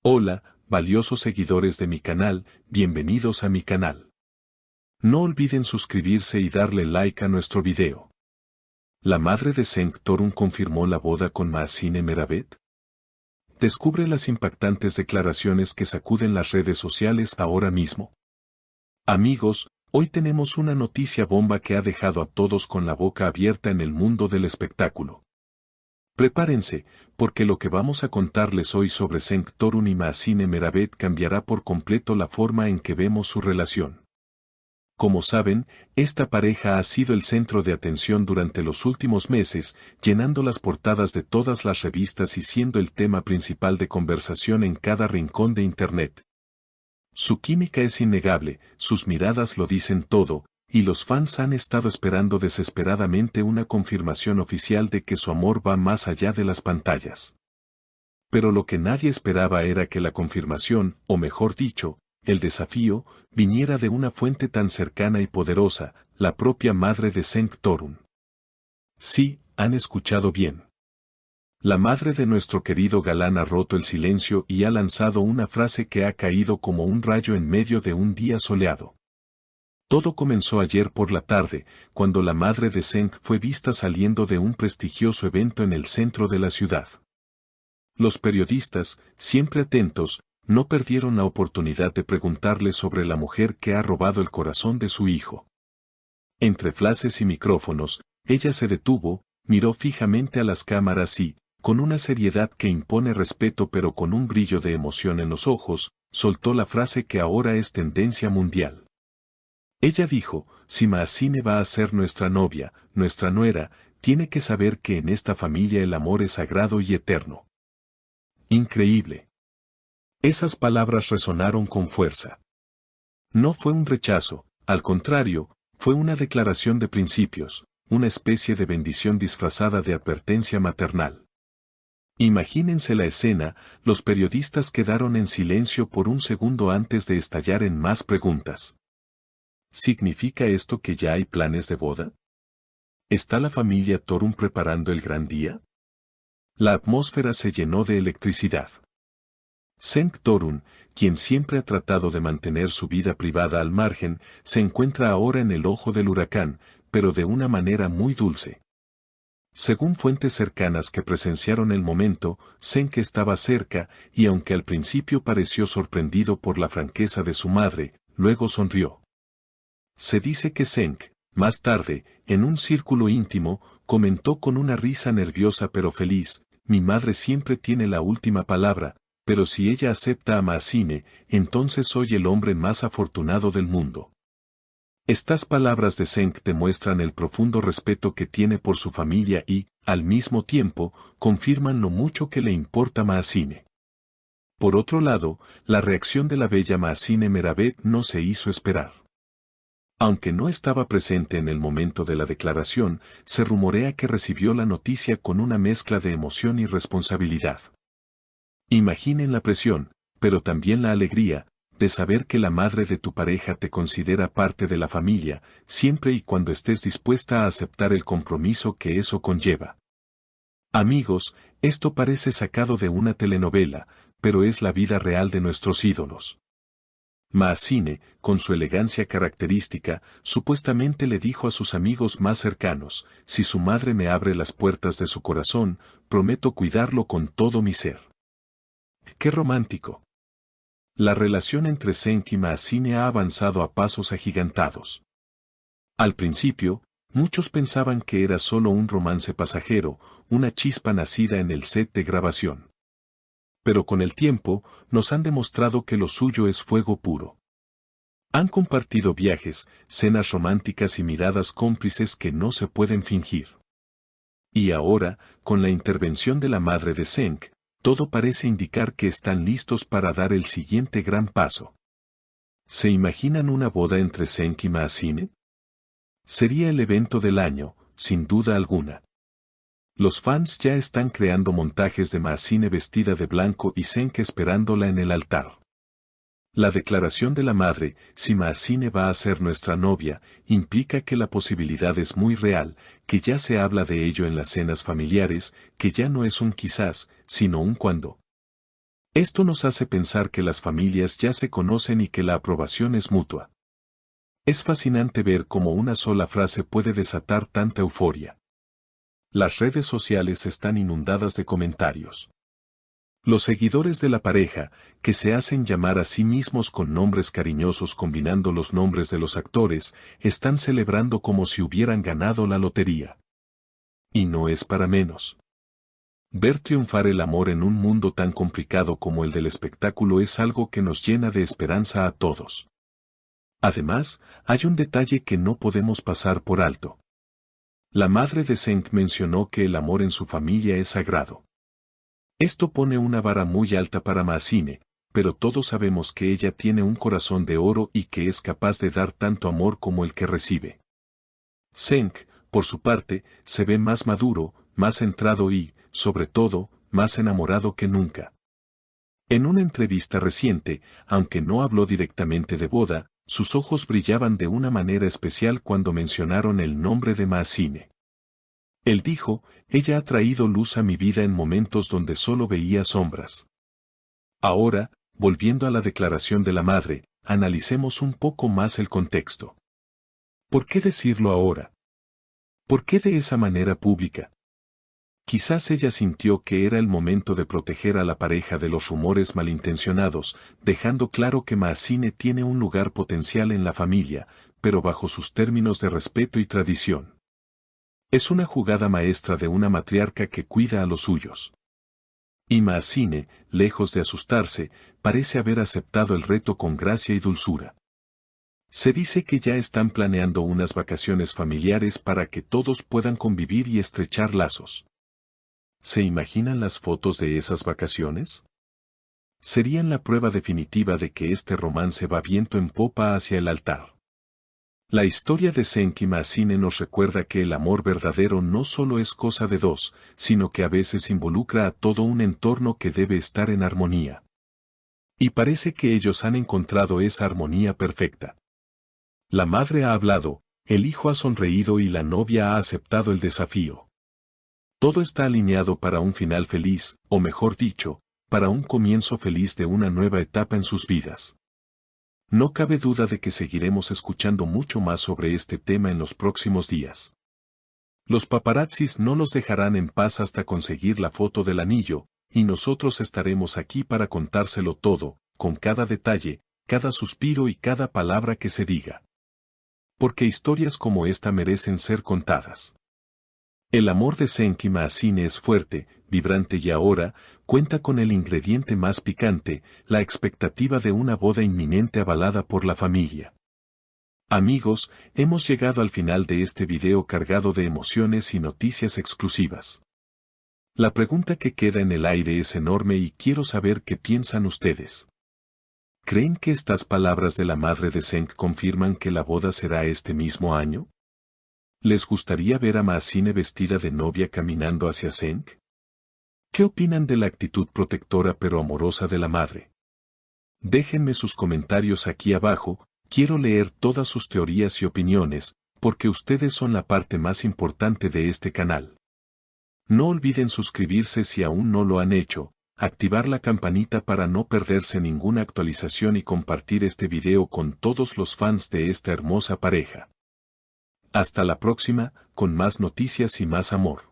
Hola, valiosos seguidores de mi canal, bienvenidos a mi canal. No olviden suscribirse y darle like a nuestro video. ¿La madre de Cenk Torun confirmó la boda con Mahsine Meravet? Descubre las impactantes declaraciones que sacuden las redes sociales ahora mismo. Amigos, hoy tenemos una noticia bomba que ha dejado a todos con la boca abierta en el mundo del espectáculo. Prepárense, porque lo que vamos a contarles hoy sobre Cenk Torun y Mahsine Meravet cambiará por completo la forma en que vemos su relación. Como saben, esta pareja ha sido el centro de atención durante los últimos meses, llenando las portadas de todas las revistas y siendo el tema principal de conversación en cada rincón de Internet. Su química es innegable, sus miradas lo dicen todo, y los fans han estado esperando desesperadamente una confirmación oficial de que su amor va más allá de las pantallas. Pero lo que nadie esperaba era que la confirmación, o mejor dicho, el desafío, viniera de una fuente tan cercana y poderosa, la propia madre de Cenk Torun. Sí, han escuchado bien. La madre de nuestro querido galán ha roto el silencio y ha lanzado una frase que ha caído como un rayo en medio de un día soleado. Todo comenzó ayer por la tarde, cuando la madre de Cenk fue vista saliendo de un prestigioso evento en el centro de la ciudad. Los periodistas, siempre atentos, no perdieron la oportunidad de preguntarle sobre la mujer que ha robado el corazón de su hijo. Entre flashes y micrófonos, ella se detuvo, miró fijamente a las cámaras y, con una seriedad que impone respeto pero con un brillo de emoción en los ojos, soltó la frase que ahora es tendencia mundial. Ella dijo, si Mahsine va a ser nuestra novia, nuestra nuera, tiene que saber que en esta familia el amor es sagrado y eterno. Increíble. Esas palabras resonaron con fuerza. No fue un rechazo, al contrario, fue una declaración de principios, una especie de bendición disfrazada de advertencia maternal. Imagínense la escena, los periodistas quedaron en silencio por un segundo antes de estallar en más preguntas. ¿Significa esto que ya hay planes de boda? ¿Está la familia Torun preparando el gran día? La atmósfera se llenó de electricidad. Cenk Torun, quien siempre ha tratado de mantener su vida privada al margen, se encuentra ahora en el ojo del huracán, pero de una manera muy dulce. Según fuentes cercanas que presenciaron el momento, Cenk estaba cerca, y aunque al principio pareció sorprendido por la franqueza de su madre, luego sonrió. Se dice que Cenk, más tarde, en un círculo íntimo, comentó con una risa nerviosa pero feliz, mi madre siempre tiene la última palabra, pero si ella acepta a Mahsine, entonces soy el hombre más afortunado del mundo. Estas palabras de Cenk demuestran el profundo respeto que tiene por su familia y, al mismo tiempo, confirman lo mucho que le importa a Mahsine. Por otro lado, la reacción de la bella Mahsine Meravet no se hizo esperar. Aunque no estaba presente en el momento de la declaración, se rumorea que recibió la noticia con una mezcla de emoción y responsabilidad. Imaginen la presión, pero también la alegría, de saber que la madre de tu pareja te considera parte de la familia, siempre y cuando estés dispuesta a aceptar el compromiso que eso conlleva. Amigos, esto parece sacado de una telenovela, pero es la vida real de nuestros ídolos. Mahsine, con su elegancia característica, supuestamente le dijo a sus amigos más cercanos, si su madre me abre las puertas de su corazón, prometo cuidarlo con todo mi ser. ¡Qué romántico! La relación entre Cenk y Mahsine ha avanzado a pasos agigantados. Al principio, muchos pensaban que era solo un romance pasajero, una chispa nacida en el set de grabación. Pero con el tiempo, nos han demostrado que lo suyo es fuego puro. Han compartido viajes, cenas románticas y miradas cómplices que no se pueden fingir. Y ahora, con la intervención de la madre de Cenk, todo parece indicar que están listos para dar el siguiente gran paso. ¿Se imaginan una boda entre Cenk y Mahsine? Sería el evento del año, sin duda alguna. Los fans ya están creando montajes de Mahsine vestida de blanco y Cenk esperándola en el altar. La declaración de la madre, si Mahsine va a ser nuestra novia, implica que la posibilidad es muy real, que ya se habla de ello en las cenas familiares, que ya no es un quizás, sino un cuándo. Esto nos hace pensar que las familias ya se conocen y que la aprobación es mutua. Es fascinante ver cómo una sola frase puede desatar tanta euforia. Las redes sociales están inundadas de comentarios. Los seguidores de la pareja, que se hacen llamar a sí mismos con nombres cariñosos combinando los nombres de los actores, están celebrando como si hubieran ganado la lotería. Y no es para menos. Ver triunfar el amor en un mundo tan complicado como el del espectáculo es algo que nos llena de esperanza a todos. Además, hay un detalle que no podemos pasar por alto. La madre de Zeng mencionó que el amor en su familia es sagrado. Esto pone una vara muy alta para Mahsine, pero todos sabemos que ella tiene un corazón de oro y que es capaz de dar tanto amor como el que recibe. Zeng, por su parte, se ve más maduro, más centrado y, sobre todo, más enamorado que nunca. En una entrevista reciente, aunque no habló directamente de boda, sus ojos brillaban de una manera especial cuando mencionaron el nombre de Mahsine. Él dijo, ella ha traído luz a mi vida en momentos donde solo veía sombras. Ahora, volviendo a la declaración de la madre, analicemos un poco más el contexto. ¿Por qué decirlo ahora? ¿Por qué de esa manera pública? Quizás ella sintió que era el momento de proteger a la pareja de los rumores malintencionados, dejando claro que Mahsine tiene un lugar potencial en la familia, pero bajo sus términos de respeto y tradición. Es una jugada maestra de una matriarca que cuida a los suyos. Y Mahsine, lejos de asustarse, parece haber aceptado el reto con gracia y dulzura. Se dice que ya están planeando unas vacaciones familiares para que todos puedan convivir y estrechar lazos. ¿Se imaginan las fotos de esas vacaciones? Serían la prueba definitiva de que este romance va viento en popa hacia el altar. La historia de Zeng y Mahsine nos recuerda que el amor verdadero no solo es cosa de dos, sino que a veces involucra a todo un entorno que debe estar en armonía. Y parece que ellos han encontrado esa armonía perfecta. La madre ha hablado, el hijo ha sonreído y la novia ha aceptado el desafío. Todo está alineado para un final feliz, o mejor dicho, para un comienzo feliz de una nueva etapa en sus vidas. No cabe duda de que seguiremos escuchando mucho más sobre este tema en los próximos días. Los paparazzis no los dejarán en paz hasta conseguir la foto del anillo, y nosotros estaremos aquí para contárselo todo, con cada detalle, cada suspiro y cada palabra que se diga. Porque historias como esta merecen ser contadas. El amor de Zeng y Mahsine es fuerte, vibrante y ahora, cuenta con el ingrediente más picante, la expectativa de una boda inminente avalada por la familia. Amigos, hemos llegado al final de este video cargado de emociones y noticias exclusivas. La pregunta que queda en el aire es enorme y quiero saber qué piensan ustedes. ¿Creen que estas palabras de la madre de Zeng confirman que la boda será este mismo año? ¿Les gustaría ver a Mahsine vestida de novia caminando hacia Zeng? ¿Qué opinan de la actitud protectora pero amorosa de la madre? Déjenme sus comentarios aquí abajo, quiero leer todas sus teorías y opiniones, porque ustedes son la parte más importante de este canal. No olviden suscribirse si aún no lo han hecho, activar la campanita para no perderse ninguna actualización y compartir este video con todos los fans de esta hermosa pareja. Hasta la próxima, con más noticias y más amor.